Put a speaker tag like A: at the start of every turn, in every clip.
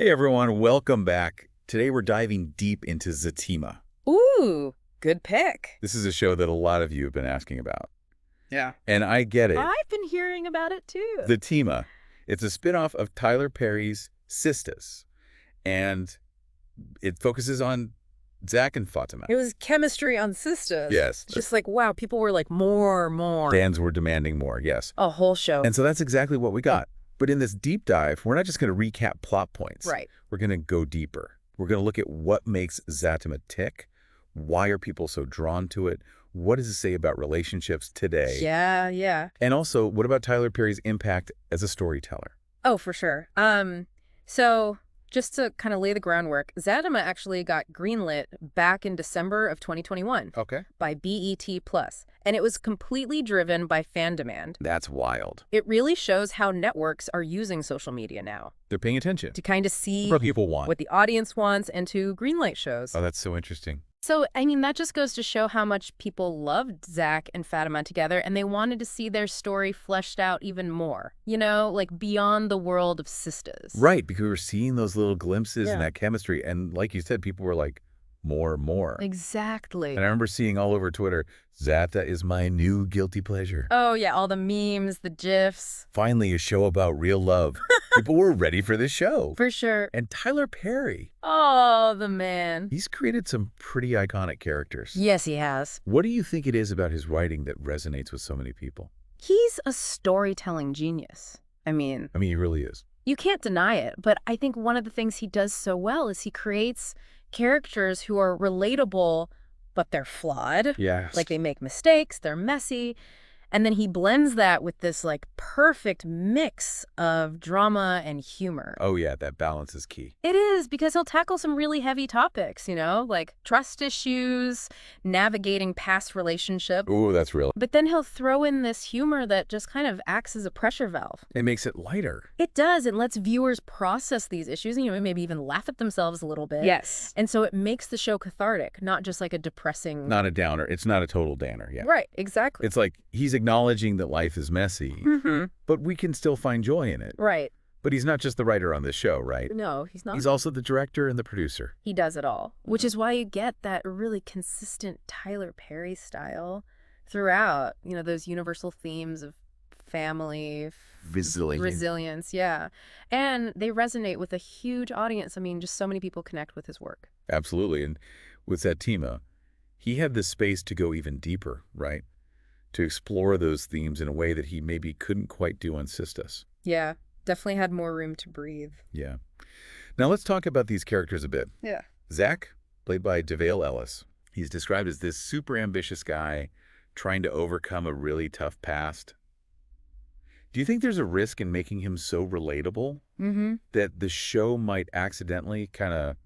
A: Hey everyone, welcome back. Today we're diving deep into Zatima.
B: Ooh, good pick.
A: This is a show that a lot of you have been asking about.
B: Yeah.
A: And I get it.
B: I've been hearing about it too.
A: Zatima. It's a spinoff of Tyler Perry's Sistas. And it focuses on Zac and Fatima.
B: It was chemistry on Sistas.
A: Yes.
B: It's just like, wow, people were like, more.
A: Fans were demanding more, yes.
B: A whole show.
A: And so that's exactly what we got. But in this deep dive, we're not just going to recap plot points.
B: Right.
A: We're going to go deeper. We're going to look at what makes Zatima tick. Why are people so drawn to it? What does it say about relationships today?
B: Yeah.
A: And also, what about Tyler Perry's impact as a storyteller?
B: Oh, for sure. So just to kind of lay the groundwork, Zatima actually got greenlit back in December of 2021
A: Okay.
B: by BET+, and it was completely driven by fan demand.
A: That's wild.
B: It really shows how networks are using social media now
A: They're paying attention.
B: to kind of see
A: What people want.
B: what the audience wants and to greenlight shows.
A: Oh, that's so interesting.
B: So, I mean, that just goes to show how much people loved Zac and Fatima together, and they wanted to see their story fleshed out even more, you know, like beyond the world of Sistas.
A: Right, because we were seeing those little glimpses
B: Yeah.
A: and that chemistry. And like you said, people were like, more.
B: Exactly.
A: And I remember seeing all over Twitter, Zata is my new guilty pleasure.
B: Oh, yeah, all the memes, the GIFs.
A: Finally, a show about real love. People were ready for this show.
B: For sure.
A: And Tyler Perry,
B: Oh, the man.
A: he's created some pretty iconic characters.
B: Yes, he has.
A: What do you think it is about his writing that resonates with so many people?
B: He's a storytelling genius. I mean,
A: He really is.
B: you can't deny it, but I think one of the things he does so well is he creates characters who are relatable, but they're flawed.
A: Yes.
B: Like they make mistakes, they're messy. And then he blends that with this like perfect mix of drama and humor.
A: Oh, yeah, that balance is key.
B: It is, because he'll tackle some really heavy topics, you know, like trust issues, navigating past relationships.
A: Ooh, that's real.
B: But then he'll throw in this humor that just kind of acts as a pressure valve.
A: It makes it lighter.
B: It does. It lets viewers process these issues and, you know, maybe even laugh at themselves a little bit.
C: Yes.
B: And so it makes the show cathartic, not just like a depressing...
A: Not a downer. It's not a total downer, yeah.
B: Right, exactly.
A: It's like he's acknowledging that life is messy,
B: Mm-hmm.
A: but we can still find joy in it.
B: Right.
A: But he's not just the writer on this show, right?
B: No, he's not.
A: He's also the director and the producer.
B: He does it all, which is why you get that really consistent Tyler Perry style throughout, you know, those universal themes of family, resilience, yeah. And they resonate with a huge audience. I mean, just so many people connect with his work.
A: Absolutely. And with Zatima, he had the space to go even deeper, right? To explore those themes in a way that he maybe couldn't quite do on Sistas.
B: Yeah, definitely had more room to breathe.
A: Yeah. Now let's talk about these characters a bit.
B: Yeah.
A: Zac, played by DeVale Ellis. He's described as this super ambitious guy trying to overcome a really tough past. Do you think there's a risk in making him so relatable that the show might accidentally kind of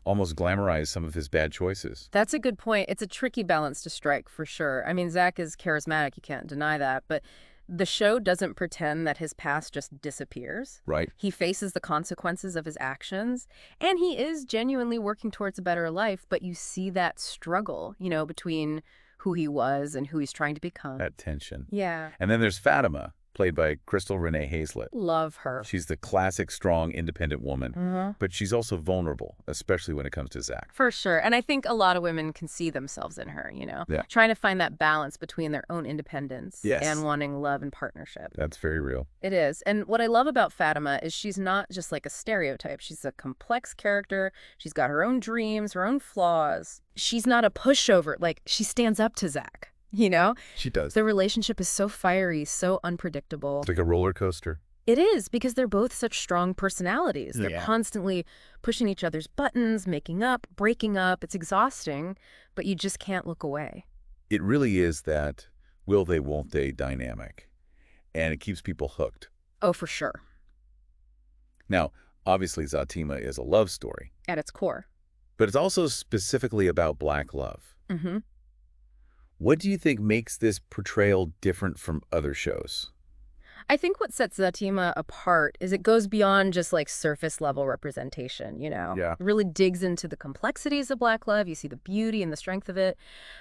A: almost glamorize some of his bad choices?
B: That's a good point. It's a tricky balance to strike, for sure. I mean, Zac is charismatic, you can't deny that, but the show doesn't pretend that his past just disappears.
A: Right.
B: He faces the consequences of his actions, and he is genuinely working towards a better life, but you see that struggle, you know, between who he was and who he's trying to become.
A: That tension.
B: Yeah.
A: And then there's Fatima, played by Crystal Renee Hazlett.
B: Love her.
A: She's the classic, strong, independent woman, but she's also vulnerable, especially when it comes to Zac.
B: For sure. And I think a lot of women can see themselves in her, you know,
A: Yeah.
B: trying to find that balance between their own independence
A: Yes.
B: and wanting love and partnership.
A: That's very real.
B: It is. And what I love about Fatima is she's not just like a stereotype. She's a complex character. She's got her own dreams, her own flaws. She's not a pushover. Like, she stands up to Zac, you know?
A: She does.
B: The relationship is so fiery, so unpredictable.
A: It's like a roller coaster.
B: It is, because they're both such strong personalities. They're
A: Yeah.
B: constantly pushing each other's buttons, making up, breaking up. It's exhausting, but you just can't look away.
A: It really is that will they, won't they dynamic, and it keeps people hooked.
B: Oh, for sure.
A: Now, obviously, Zatima is a love story,
B: At its core.
A: but it's also specifically about Black love.
B: Mm-hmm.
A: What do you think makes this portrayal different from other shows?
B: I think what sets Zatima apart is it goes beyond just like surface level representation, you know?
A: Yeah.
B: It really digs into the complexities of Black love. You see the beauty and the strength of it.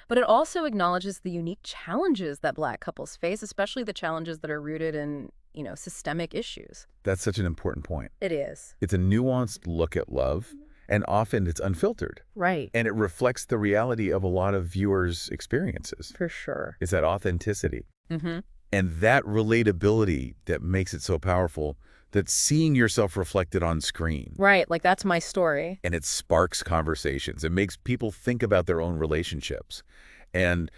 B: But it also acknowledges the unique challenges that Black couples face, especially the challenges that are rooted in systemic issues.
A: That's such an important point.
B: It is.
A: It's a nuanced look at love, and often it's unfiltered.
B: Right.
A: And it reflects the reality of a lot of viewers' experiences.
B: For sure.
A: It's that authenticity.
B: Mm-hmm.
A: And that relatability that makes it so powerful, that seeing yourself reflected on screen.
B: Right, like that's my story.
A: And it sparks conversations. It makes people think about their own relationships. And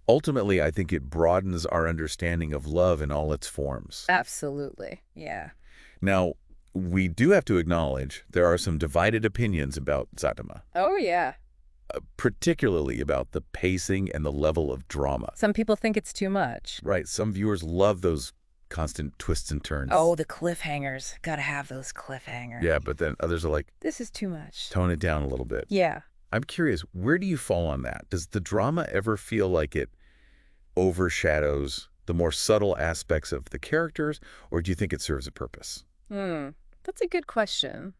A: ultimately, I think it broadens our understanding of love in all its forms.
B: Absolutely, yeah.
A: Now, we do have to acknowledge there are some divided opinions about Zatima,
B: Oh, yeah.
A: particularly about the pacing and the level of drama.
B: Some people think it's too much.
A: Right, some viewers love those constant twists and turns.
B: Oh, the cliffhangers. Gotta have those cliffhangers.
A: Yeah, but then others are like,
B: This is too much.
A: tone it down a little bit.
B: Yeah.
A: I'm curious, where do you fall on that? Does the drama ever feel like it overshadows the more subtle aspects of the characters, or do you think it serves a purpose?
B: That's a good question.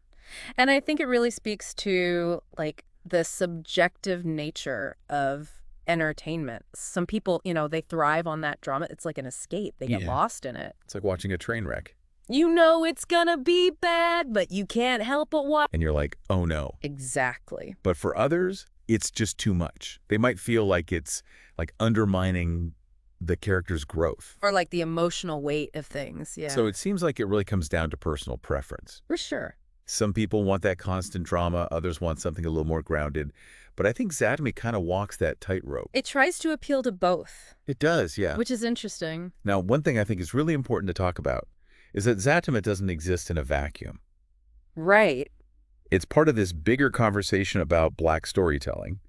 B: And I think it really speaks to, like, the subjective nature of entertainment. Some people, they thrive on that drama. It's like an escape. They get lost in it.
A: It's like watching a train wreck.
B: You know it's gonna be bad, but you can't help but watch.
A: And you're like, oh no.
B: Exactly.
A: But for others, it's just too much. They might feel like it's like undermining the character's growth.
B: Or like the emotional weight of things, yeah.
A: So it seems like it really comes down to personal preference.
B: For sure.
A: Some people want that constant drama, others want something a little more grounded. But I think Zatima kind of walks that tightrope.
B: It tries to appeal to both.
A: It does, yeah.
B: Which is interesting.
A: Now, one thing I think is really important to talk about is that Zatima doesn't exist in a vacuum.
B: Right.
A: It's part of this bigger conversation about Black storytelling.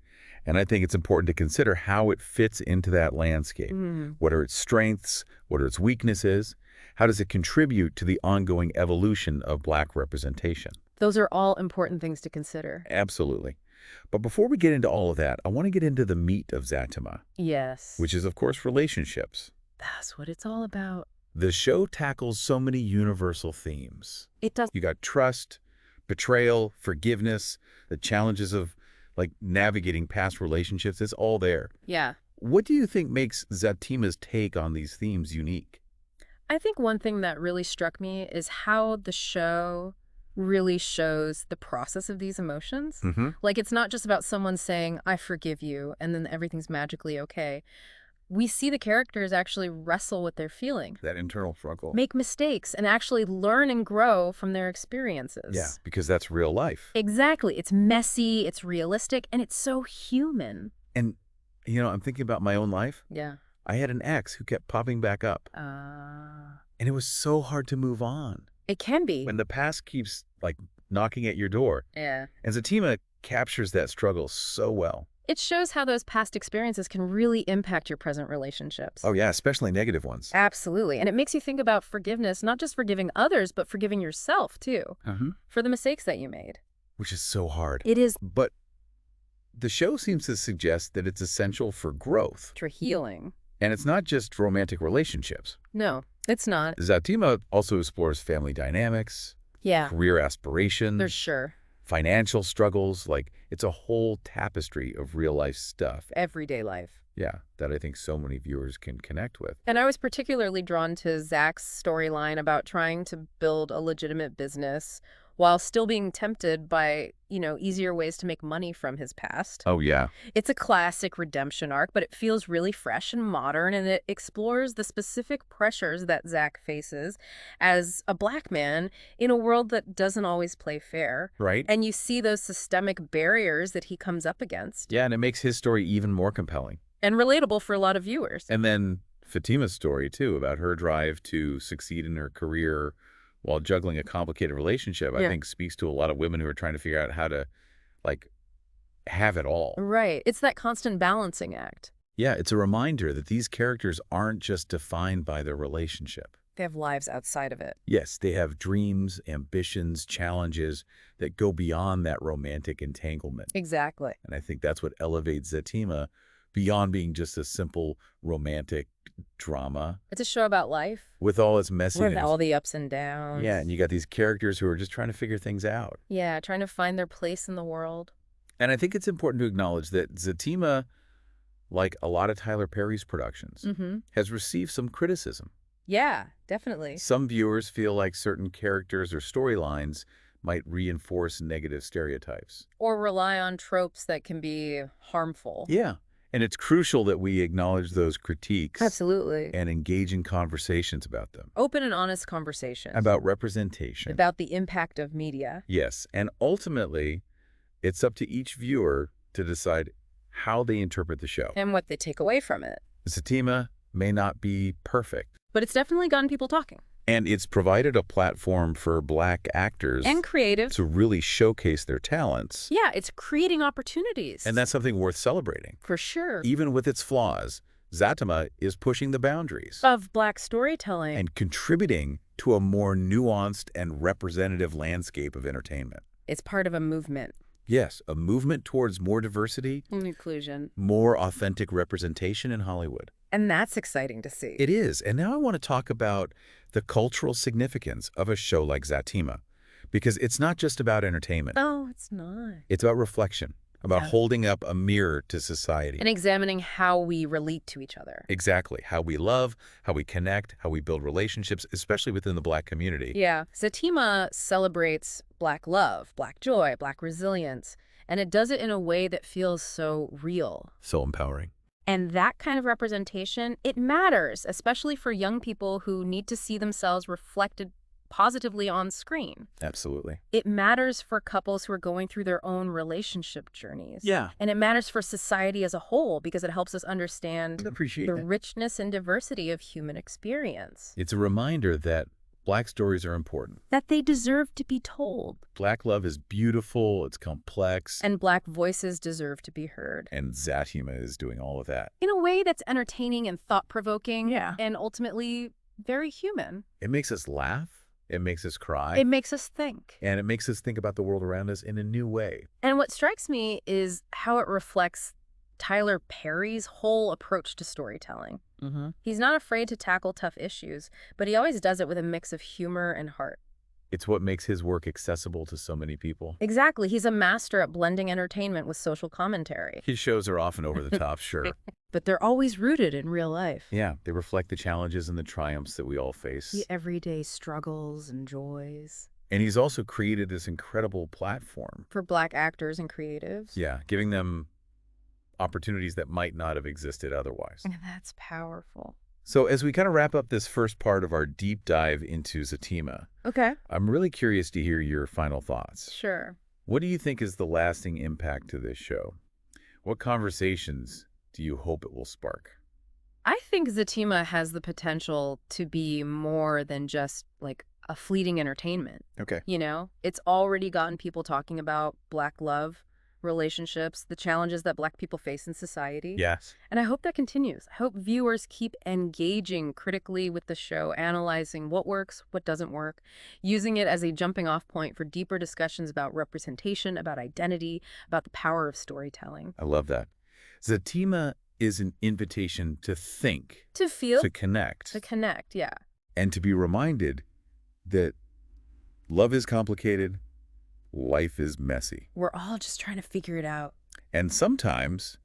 A: And I think it's important to consider how it fits into that landscape. What are its strengths? What are its weaknesses? How does it contribute to the ongoing evolution of Black representation?
B: Those are all important things to consider.
A: Absolutely. But before we get into all of that, I want to get into the meat of Zatima.
B: Yes.
A: Which is, of course, relationships.
B: That's what it's all about.
A: The show tackles so many universal themes.
B: It does.
A: You got trust, betrayal, forgiveness, the challenges of navigating past relationships. It's all there.
B: Yeah.
A: What do you think makes Zatima's take on these themes unique?
B: I think one thing that really struck me is how the show really shows the process of these emotions. Like, it's not just about someone saying, I forgive you, and then everything's magically okay. We see the characters actually wrestle with their feelings.
A: That internal struggle.
B: Make mistakes and actually learn and grow from their experiences.
A: Yeah, because that's real life.
B: Exactly. It's messy, it's realistic, and it's so human.
A: And, I'm thinking about my own life.
B: Yeah.
A: I had an ex who kept popping back up. And it was so hard to move on.
B: It can be.
A: When the past keeps, knocking at your door.
B: Yeah.
A: And Zatima captures that struggle so well.
B: It shows how those past experiences can really impact your present relationships.
A: Oh, yeah, especially negative ones.
B: Absolutely. And it makes you think about forgiveness, not just forgiving others, but forgiving yourself, too, for the mistakes that you made.
A: Which is so hard.
B: It is.
A: But the show seems to suggest that it's essential for growth.
B: For healing.
A: And it's not just romantic relationships.
B: No, it's not.
A: Zatima also explores family dynamics, career aspirations.
B: For sure.
A: Financial struggles. It's a whole tapestry of real-life stuff.
B: Everyday life.
A: Yeah, that I think so many viewers can connect with.
B: And I was particularly drawn to Zac's storyline about trying to build a legitimate business while still being tempted by, easier ways to make money from his past.
A: Oh, yeah.
B: It's a classic redemption arc, but it feels really fresh and modern, and it explores the specific pressures that Zac faces as a Black man in a world that doesn't always play fair.
A: Right.
B: And you see those systemic barriers that he comes up against.
A: Yeah, and it makes his story even more compelling.
B: And relatable for a lot of viewers.
A: And then Fatima's story, too, about her drive to succeed in her career while juggling a complicated relationship, I think speaks to a lot of women who are trying to figure out how to, have it all.
B: Right. It's that constant balancing act.
A: Yeah, it's a reminder that these characters aren't just defined by their relationship.
B: They have lives outside of it.
A: Yes, they have dreams, ambitions, challenges that go beyond that romantic entanglement.
B: Exactly.
A: And I think that's what elevates Zatima beyond being just a simple romantic drama.
B: It's a show about life.
A: With all its messiness.
B: With all the ups and downs.
A: Yeah, and you got these characters who are just trying to figure things out.
B: Yeah, trying to find their place in the world.
A: And I think it's important to acknowledge that Zatima, like a lot of Tyler Perry's productions, has received some criticism.
B: Yeah, definitely.
A: Some viewers feel like certain characters or storylines might reinforce negative stereotypes.
B: Or rely on tropes that can be harmful.
A: Yeah, and it's crucial that we acknowledge those critiques
B: Absolutely.
A: and engage in conversations about them.
B: Open and honest conversations.
A: About representation.
B: About the impact of media.
A: Yes, and ultimately, it's up to each viewer to decide how they interpret the show.
B: And what they take away from it.
A: Zatima may not be perfect.
B: But it's definitely gotten people talking.
A: And it's provided a platform for Black actors
B: and creatives
A: to really showcase their talents.
B: Yeah, it's creating opportunities.
A: And that's something worth celebrating.
B: For sure.
A: Even with its flaws, Zatima is pushing the boundaries
B: of Black storytelling.
A: And contributing to a more nuanced and representative landscape of entertainment.
B: It's part of a movement.
A: Yes, a movement towards more diversity,
B: and inclusion,
A: more authentic representation in Hollywood.
B: And that's exciting to see.
A: It is. And now I want to talk about the cultural significance of a show like Zatima, because it's not just about entertainment.
B: Oh, it's not.
A: It's about reflection, about holding up a mirror to society.
B: And examining how we relate to each other.
A: Exactly. How we love, how we connect, how we build relationships, especially within the Black community.
B: Yeah. Zatima celebrates Black love, Black joy, Black resilience, and it does it in a way that feels so real.
A: So empowering.
B: And that kind of representation, it matters, especially for young people who need to see themselves reflected positively on screen.
A: Absolutely.
B: It matters for couples who are going through their own relationship journeys.
A: Yeah.
B: And it matters for society as a whole because it helps us understand the richness and diversity of human experience.
A: It's a reminder that Black stories are important.
B: That they deserve to be told.
A: Black love is beautiful, it's complex.
B: And Black voices deserve to be heard.
A: And Zatima is doing all of that.
B: In a way that's entertaining and thought-provoking.
A: Yeah.
B: And ultimately very human.
A: It makes us laugh. It makes us cry.
B: It makes us think.
A: And it makes us think about the world around us in a new way.
B: And what strikes me is how it reflects Tyler Perry's whole approach to storytelling. He's not afraid to tackle tough issues, but he always does it with a mix of humor and heart.
A: It's what makes his work accessible to so many people.
B: Exactly. He's a master at blending entertainment with social commentary.
A: His shows are often over the top, sure.
B: But they're always rooted in real life.
A: Yeah, they reflect the challenges and the triumphs that we all face.
B: The everyday struggles and joys.
A: And he's also created this incredible platform.
B: For Black actors and creatives.
A: Yeah, giving them opportunities that might not have existed otherwise.
B: And that's powerful.
A: So as we kind of wrap up this first part of our deep dive into Zatima,
B: okay,
A: I'm really curious to hear your final thoughts.
B: Sure.
A: What do you think is the lasting impact to this show? What conversations do you hope it will spark?
B: I think Zatima has the potential to be more than just like a fleeting entertainment.
A: Okay.
B: You know, it's already gotten people talking about Black love, relationships, the challenges that Black people face in society.
A: Yes.
B: And I hope that continues. I hope viewers keep engaging critically with the show, analyzing what works, what doesn't work, using it as a jumping off point for deeper discussions about representation, about identity, about the power of storytelling.
A: I love that. Zatima is an invitation to think.
B: To feel.
A: To connect.
B: To connect, yeah.
A: And to be reminded that love is complicated. Life is messy.
B: We're all just trying to figure it out.
A: And sometimes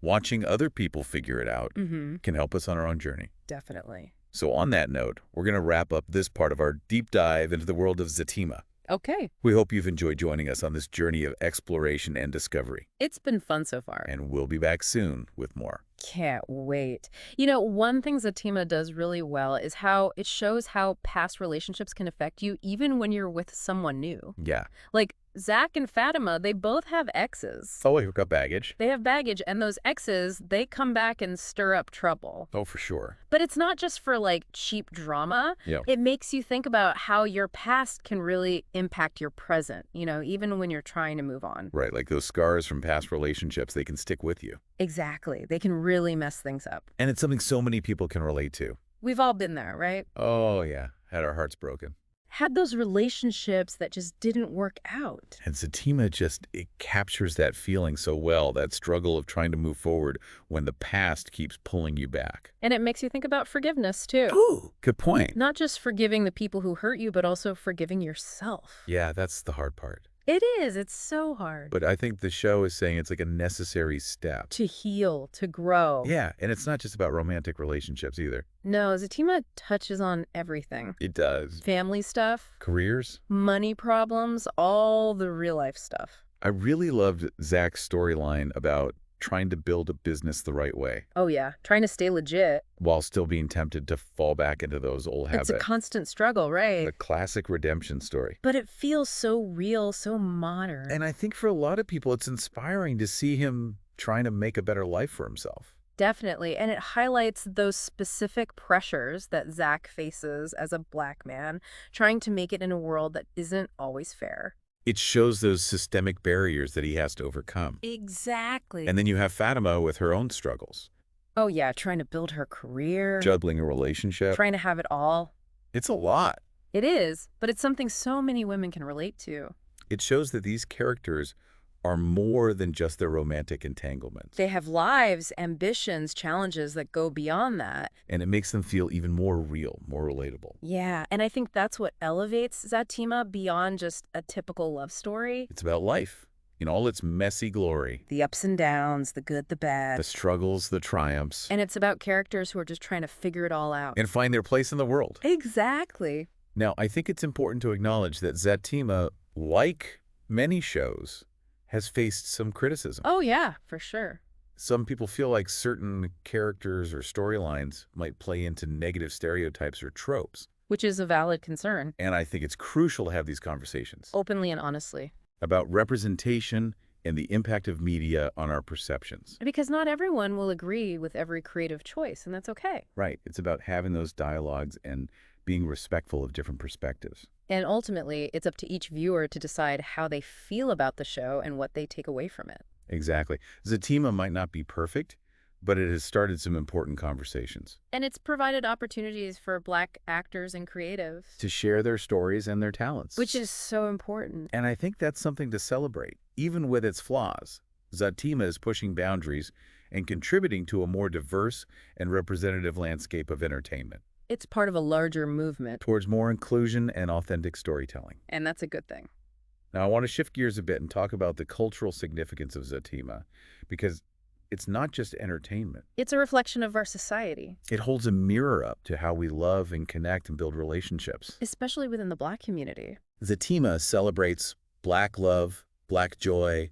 A: watching other people figure it out can help us on our own journey.
B: Definitely.
A: So on that note, we're going to wrap up this part of our deep dive into the world of Zatima.
B: Okay.
A: We hope you've enjoyed joining us on this journey of exploration and discovery.
B: It's been fun so far.
A: And we'll be back soon with more.
B: Can't wait. You know, one thing Zatima does really well is how it shows how past relationships can affect you even when you're with someone new.
A: Yeah.
B: Like Zac and Fatima, they both have exes.
A: Oh, we've got baggage.
B: They have baggage, and those exes, they come back and stir up trouble.
A: Oh, for sure.
B: But it's not just for, like, cheap drama.
A: Yeah.
B: It makes you think about how your past can really impact your present, you know, even when you're trying to move on.
A: Right, like those scars from past relationships, they can stick with you.
B: Exactly. They can really mess things up.
A: And it's something so many people can relate to.
B: We've all been there, right?
A: Oh, yeah. Had our hearts broken.
B: Had those relationships that just didn't work out.
A: And Zatima it captures that feeling so well, that struggle of trying to move forward when the past keeps pulling you back.
B: And it makes you think about forgiveness, too.
A: Ooh, good point.
B: Not just forgiving the people who hurt you, but also forgiving yourself.
A: Yeah, that's the hard part.
B: It is. It's so hard.
A: But I think the show is saying it's like a necessary step.
B: To heal, to grow.
A: Yeah, and it's not just about romantic relationships either.
B: No, Zatima touches on everything.
A: It does.
B: Family stuff.
A: Careers.
B: Money problems, all the real-life stuff.
A: I really loved Zac's storyline about trying to build a business the right way.
B: Oh, yeah. Trying to stay legit.
A: While still being tempted to fall back into those old habits.
B: It's a constant struggle, right?
A: A classic redemption story.
B: But it feels so real, so modern.
A: And I think for a lot of people, it's inspiring to see him trying to make a better life for himself.
B: Definitely. And it highlights those specific pressures that Zac faces as a Black man, trying to make it in a world that isn't always fair.
A: It shows those systemic barriers that he has to overcome.
B: Exactly.
A: And then you have Fatima with her own struggles.
B: Oh, yeah, trying to build her career.
A: Juggling a relationship.
B: Trying to have it all.
A: It's a lot.
B: It is, but it's something so many women can relate to.
A: It shows that these characters are more than just their romantic entanglements.
B: They have lives, ambitions, challenges that go beyond that.
A: And it makes them feel even more real, more relatable.
B: Yeah, and I think that's what elevates Zatima beyond just a typical love story.
A: It's about life in all its messy glory.
B: The ups and downs, the good, the bad.
A: The struggles, the triumphs.
B: And it's about characters who are just trying to figure it all out.
A: And find their place in the world.
B: Exactly.
A: Now, I think it's important to acknowledge that Zatima, like many shows, has faced some criticism.
B: Oh, yeah, for sure.
A: Some people feel like certain characters or storylines might play into negative stereotypes or tropes.
B: Which is a valid concern.
A: And I think it's crucial to have these conversations.
B: Openly and honestly.
A: About representation and the impact of media on our perceptions.
B: Because not everyone will agree with every creative choice, and that's okay.
A: Right. It's about having those dialogues and being respectful of different perspectives.
B: And ultimately, it's up to each viewer to decide how they feel about the show and what they take away from it.
A: Exactly. Zatima might not be perfect, but it has started some important conversations.
B: And it's provided opportunities for Black actors and creatives.
A: To share their stories and their talents.
B: Which is so important.
A: And I think that's something to celebrate, even with its flaws. Zatima is pushing boundaries and contributing to a more diverse and representative landscape of entertainment.
B: It's part of a larger movement.
A: Towards more inclusion and authentic storytelling.
B: And that's a good thing.
A: Now, I want to shift gears a bit and talk about the cultural significance of Zatima, because it's not just entertainment.
B: It's a reflection of our society.
A: It holds a mirror up to how we love and connect and build relationships.
B: Especially within the Black community.
A: Zatima celebrates Black love, Black joy,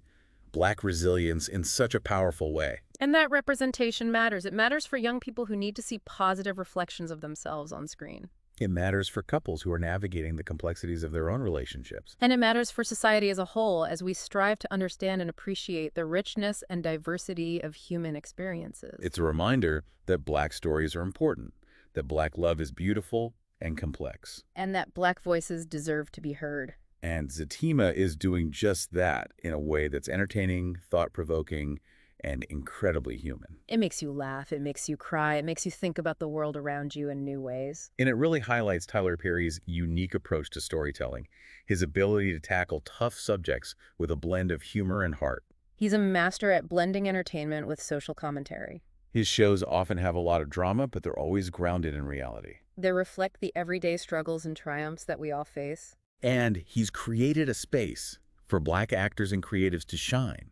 A: Black resilience in such a powerful way.
B: And that representation matters. It matters for young people who need to see positive reflections of themselves on screen.
A: It matters for couples who are navigating the complexities of their own relationships.
B: And it matters for society as a whole as we strive to understand and appreciate the richness and diversity of human experiences.
A: It's a reminder that Black stories are important, that Black love is beautiful and complex.
B: And that Black voices deserve to be heard.
A: And Zatima is doing just that in a way that's entertaining, thought-provoking, and incredibly human.
B: It makes you laugh, it makes you cry, it makes you think about the world around you in new ways.
A: And it really highlights Tyler Perry's unique approach to storytelling, his ability to tackle tough subjects with a blend of humor and heart.
B: He's a master at blending entertainment with social commentary.
A: His shows often have a lot of drama, but they're always grounded in reality.
B: They reflect the everyday struggles and triumphs that we all face.
A: And he's created a space for Black actors and creatives to shine,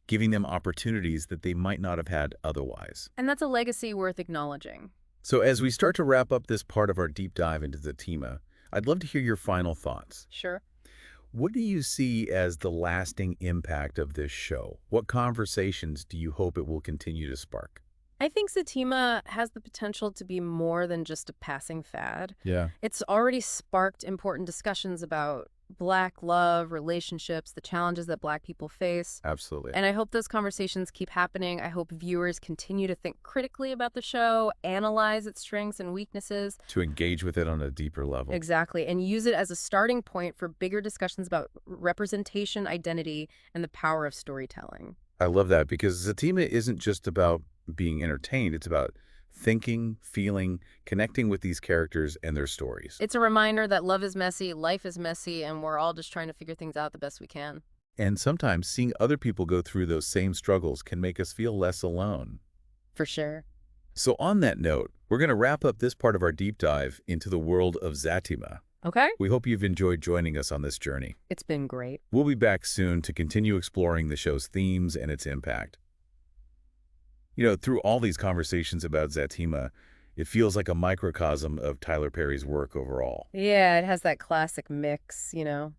A: giving them opportunities that they might not have had otherwise.
B: And that's a legacy worth acknowledging.
A: So as we start to wrap up this part of our deep dive into Zatima, I'd love to hear your final thoughts.
B: Sure.
A: What do you see as the lasting impact of this show? What conversations do you hope it will continue to spark?
B: I think Zatima has the potential to be more than just a passing fad.
A: Yeah.
B: It's already sparked important discussions about Black love, relationships, the challenges that Black people face.
A: Absolutely.
B: And I hope those conversations keep happening. I hope viewers continue to think critically about the show, analyze its strengths and weaknesses.
A: To engage with it on a deeper level.
B: Exactly. And use it as a starting point for bigger discussions about representation, identity, and the power of storytelling.
A: I love that, because Zatima isn't just about being entertained. It's about thinking, feeling, connecting with these characters and their stories.
B: It's a reminder that love is messy, life is messy, and we're all just trying to figure things out the best we can.
A: And sometimes seeing other people go through those same struggles can make us feel less alone.
B: For sure.
A: So on that note, we're going to wrap up this part of our deep dive into the world of Zatima.
B: Okay?
A: We hope you've enjoyed joining us on this journey.
B: It's been great.
A: We'll be back soon to continue exploring the show's themes and its impact. Through all these conversations about Zatima, it feels like a microcosm of Tyler Perry's work overall.
B: Yeah, it has that classic mix,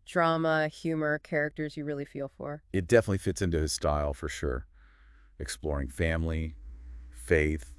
B: drama, humor, characters you really feel for.
A: It definitely fits into his style for sure. Exploring family, faith,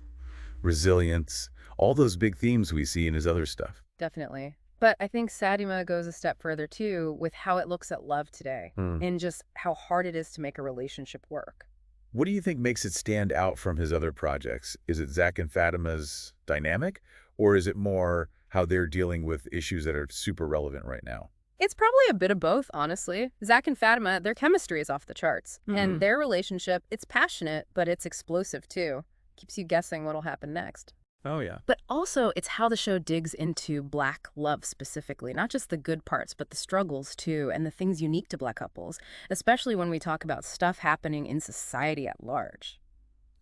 A: resilience, all those big themes we see in his other stuff.
B: Definitely. But I think Zatima goes a step further, too, with how it looks at love today and just how hard it is to make a relationship work.
A: What do you think makes it stand out from his other projects? Is it Zac and Fatima's dynamic, or is it more how they're dealing with issues that are super relevant right now?
B: It's probably a bit of both, honestly. Zac and Fatima, their chemistry is off the charts. And their relationship, it's passionate, but it's explosive, too. Keeps you guessing what'll happen next.
A: Oh, yeah.
B: But also, it's how the show digs into Black love specifically, not just the good parts, but the struggles, too, and the things unique to Black couples, especially when we talk about stuff happening in society at large.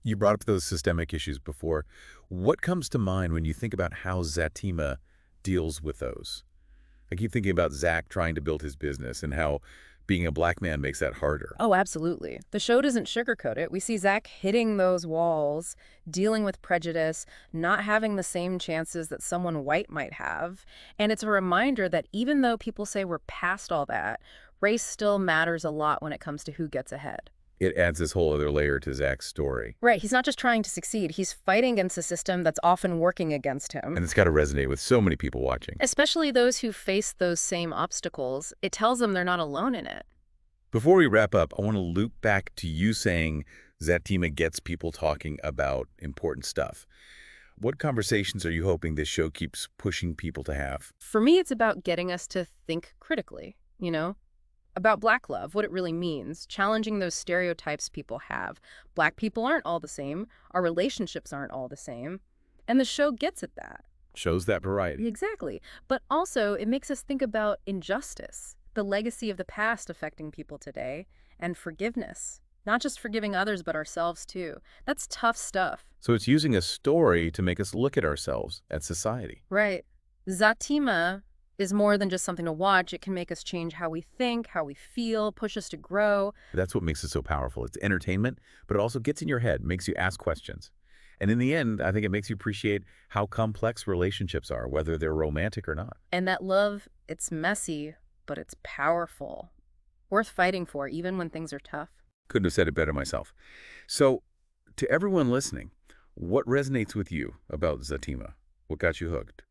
A: You brought up those systemic issues before. What comes to mind when you think about how Zatima deals with those? I keep thinking about Zac trying to build his business and how being a Black man makes that harder.
B: Oh, absolutely. The show doesn't sugarcoat it. We see Zac hitting those walls, dealing with prejudice, not having the same chances that someone white might have. And it's a reminder that even though people say we're past all that, race still matters a lot when it comes to who gets ahead.
A: It adds this whole other layer to Zac's story.
B: Right. He's not just trying to succeed. He's fighting against a system that's often working against him.
A: And it's got to resonate with so many people watching.
B: Especially those who face those same obstacles. It tells them they're not alone in it.
A: Before we wrap up, I want to loop back to you saying Zatima gets people talking about important stuff. What conversations are you hoping this show keeps pushing people to have?
B: For me, it's about getting us to think critically, about Black love, what it really means, challenging those stereotypes people have. Black people aren't all the same. Our relationships aren't all the same. And the show gets at that.
A: Shows that variety.
B: Exactly. But also, it makes us think about injustice, the legacy of the past affecting people today, and forgiveness. Not just forgiving others, but ourselves, too. That's tough stuff.
A: So it's using a story to make us look at ourselves, at society.
B: Right. Zatima is more than just something to watch. It can make us change how we think, how we feel, push us to grow.
A: That's what makes it so powerful. It's entertainment, but it also gets in your head, makes you ask questions. And in the end, I think it makes you appreciate how complex relationships are, whether they're romantic or not.
B: And that love, it's messy, but it's powerful. Worth fighting for, even when things are tough.
A: Couldn't have said it better myself. So, to everyone listening, what resonates with you about Zatima? What got you hooked?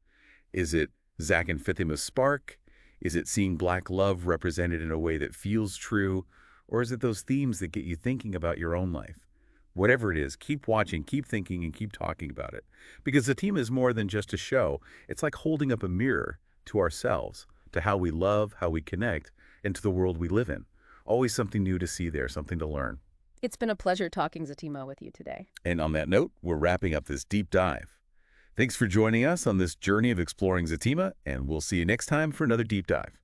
A: Is it Zac and Fatima's spark? Is it seeing Black love represented in a way that feels true? Or is it those themes that get you thinking about your own life? Whatever it is, keep watching, keep thinking, and keep talking about it. Because Zatima is more than just a show. It's like holding up a mirror to ourselves, to how we love, how we connect, and to the world we live in. Always something new to see there, something to learn.
B: It's been a pleasure talking Zatima with you today.
A: And on that note, we're wrapping up this deep dive. Thanks for joining us on this journey of exploring Zatima, and we'll see you next time for another deep dive.